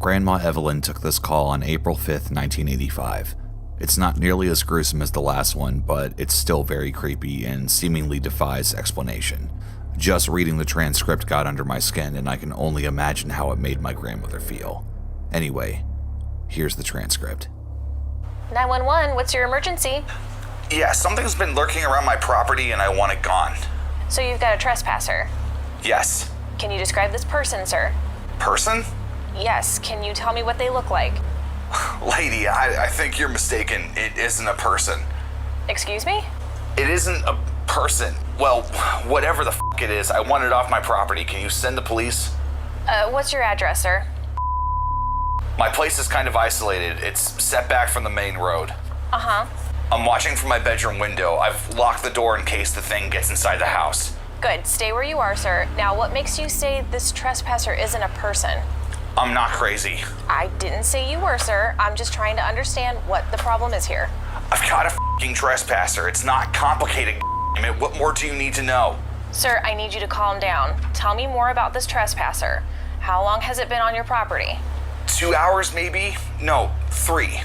Grandma Evelyn took this call on April 5th, 1985. It's not nearly as gruesome as the last one, but it's still very creepy and seemingly defies explanation. Just reading the transcript got under my skin, and I can only imagine how it made my grandmother feel. Anyway, here's the transcript. 911, what's your emergency? Yeah, something's been lurking around my property and I want it gone. So you've got a trespasser. Yes. Can you describe this person, sir? Person? Yes, can you tell me what they look like? Lady, I think you're mistaken. It isn't a person. Excuse me? It isn't a person. Well, whatever the f*** it is, I want it off my property. Can you send the police? What's your address, sir? My place is kind of isolated. It's set back from the main road. Uh-huh. I'm watching from my bedroom window. I've locked the door in case the thing gets inside the house. Good. Stay where you are, sir. Now, what makes you say this trespasser isn't a person? I'm not crazy. I didn't say you were, sir. I'm just trying to understand what the problem is here. I've got a f***ing trespasser. It's not complicated, goddammit. What more do you need to know? Sir, I need you to calm down. Tell me more about this trespasser. How long has it been on your property? 2 hours, maybe? No, 3.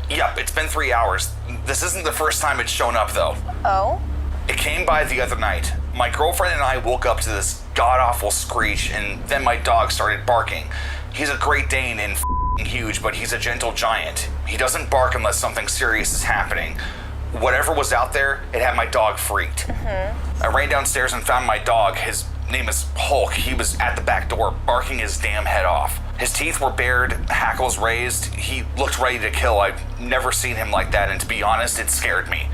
Yep, it's been 3 hours. This isn't the first time it's shown up, though. Oh? It came by the other night. My girlfriend and I woke up to this god-awful screech, and then my dog started barking. He's a Great Dane and f***ing huge, but he's a gentle giant. He doesn't bark unless something serious is happening. Whatever was out there, it had my dog freaked. I ran downstairs and found my dog. His name is Hulk. He was at the back door, barking his damn head off. His teeth were bared, hackles raised. He looked ready to kill. I've never seen him like that, and to be honest, it scared me.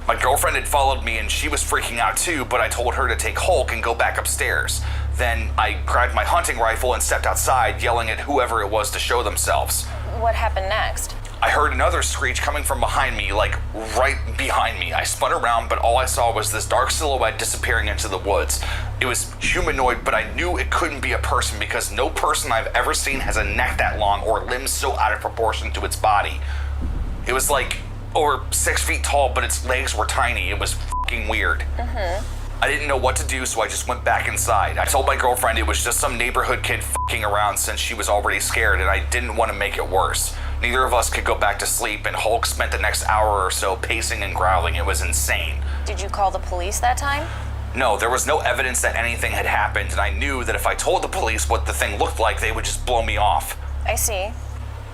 My girlfriend had followed me and she was freaking out too, but I told her to take Hulk and go back upstairs. Then I grabbed my hunting rifle and stepped outside, yelling at whoever it was to show themselves. What happened next? I heard another screech coming from behind me, like right behind me. I spun around, but all I saw was this dark silhouette disappearing into the woods. It was humanoid, but I knew it couldn't be a person because no person I've ever seen has a neck that long or limbs so out of proportion to its body. It was like over 6 feet tall, but its legs were tiny. It was fucking weird. I didn't know what to do, so I just went back inside. I told my girlfriend it was just some neighborhood kid fucking around since she was already scared, and I didn't want to make it worse. Neither of us could go back to sleep, and Hulk spent the next hour or so pacing and growling. It was insane. Did you call the police that time? No, there was no evidence that anything had happened, and I knew that if I told the police what the thing looked like, they would just blow me off. I see.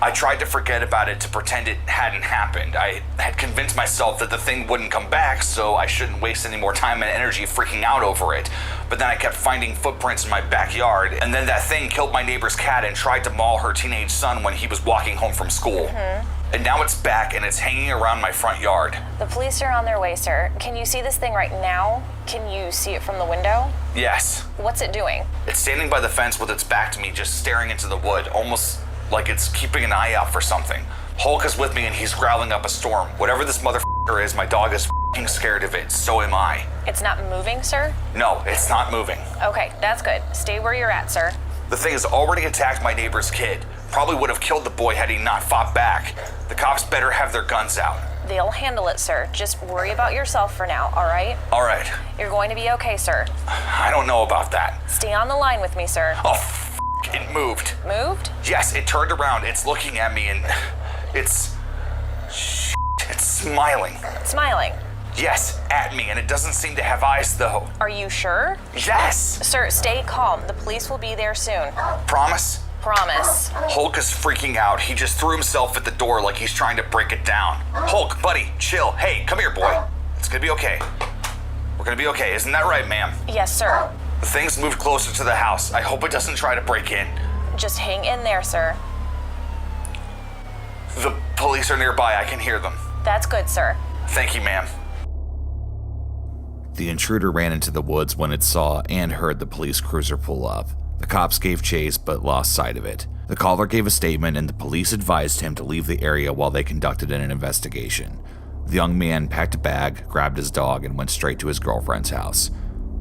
I tried to forget about it to pretend it hadn't happened. I had convinced myself that the thing wouldn't come back, so I shouldn't waste any more time and energy freaking out over it. But then I kept finding footprints in my backyard, and then that thing killed my neighbor's cat and tried to maul her teenage son when he was walking home from school. And now it's back and it's hanging around my front yard. The police are on their way, sir. Can you see this thing right now? Can you see it from the window? Yes. What's it doing? It's standing by the fence with its back to me, just staring into the wood, almost like it's keeping an eye out for something. Hulk is with me and he's growling up a storm. Whatever this motherfucker is, my dog is f***ing scared of it. So am I. It's not moving, sir? No, it's not moving. Okay, that's good. Stay where you're at, sir. The thing has already attacked my neighbor's kid. Probably would have killed the boy had he not fought back. The cops better have their guns out. They'll handle it, sir. Just worry about yourself for now, all right? All right. You're going to be okay, sir. I don't know about that. Stay on the line with me, sir. Oh, it moved. Moved? Yes, it turned around. It's looking at me and it's smiling. Smiling? Yes, at me, and it doesn't seem to have eyes though. Are you sure? Yes! Sir, stay calm. The police will be there soon. Promise? Promise. Hulk is freaking out. He just threw himself at the door like he's trying to break it down. Hulk, buddy, chill. Hey, come here, boy. It's gonna be okay. We're gonna be okay. Isn't that right, ma'am? Yes, sir. The thing's moved closer to the house. I hope it doesn't try to break in. Just hang in there, sir. The police are nearby. I can hear them. That's good, sir. Thank you, ma'am. The intruder ran into the woods when it saw and heard the police cruiser pull up. The cops gave chase but lost sight of it. The caller gave a statement and the police advised him to leave the area while they conducted an investigation. The young man packed a bag, grabbed his dog, and went straight to his girlfriend's house.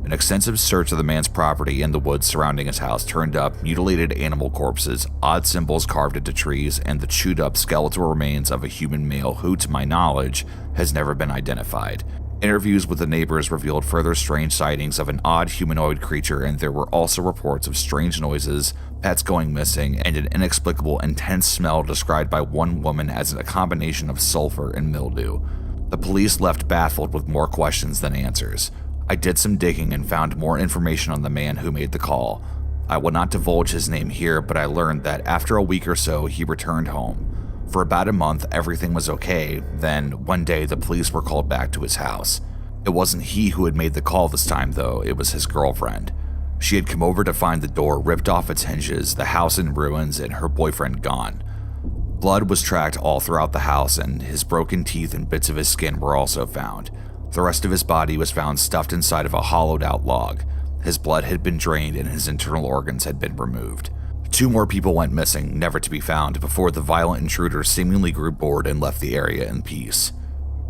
An extensive search of the man's property and the woods surrounding his house turned up mutilated animal corpses, odd symbols carved into trees, and the chewed up skeletal remains of a human male who, to my knowledge, has never been identified. Interviews with the neighbors revealed further strange sightings of an odd humanoid creature, and there were also reports of strange noises, pets going missing, and an inexplicable intense smell described by one woman as a combination of sulfur and mildew. The police left baffled with more questions than answers. I did some digging and found more information on the man who made the call. I will not divulge his name here, but I learned that after a week or so, he returned home. For about a month, everything was okay. Then, one day, the police were called back to his house. It wasn't he who had made the call this time, though. It was his girlfriend. She had come over to find the door ripped off its hinges, the house in ruins, and her boyfriend gone. Blood was tracked all throughout the house, and his broken teeth and bits of his skin were also found. The rest of his body was found stuffed inside of a hollowed-out log. His blood had been drained, and his internal organs had been removed. 2 more people went missing, never to be found, before the violent intruder seemingly grew bored and left the area in peace.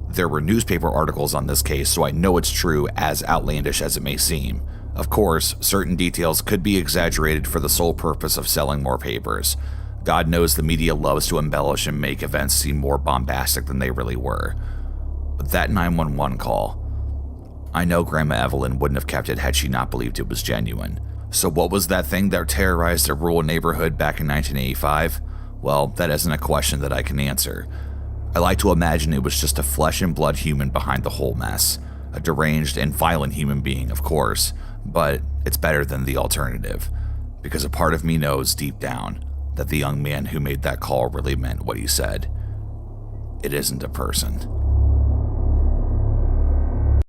There were newspaper articles on this case, so I know it's true, as outlandish as it may seem. Of course, certain details could be exaggerated for the sole purpose of selling more papers. God knows the media loves to embellish and make events seem more bombastic than they really were. But that 911 call, I know Grandma Evelyn wouldn't have kept it had she not believed it was genuine. So what was that thing that terrorized a rural neighborhood back in 1985? Well, that isn't a question that I can answer. I like to imagine it was just a flesh and blood human behind the whole mess. A deranged and violent human being, of course, but it's better than the alternative. Because a part of me knows deep down that the young man who made that call really meant what he said. It isn't a person.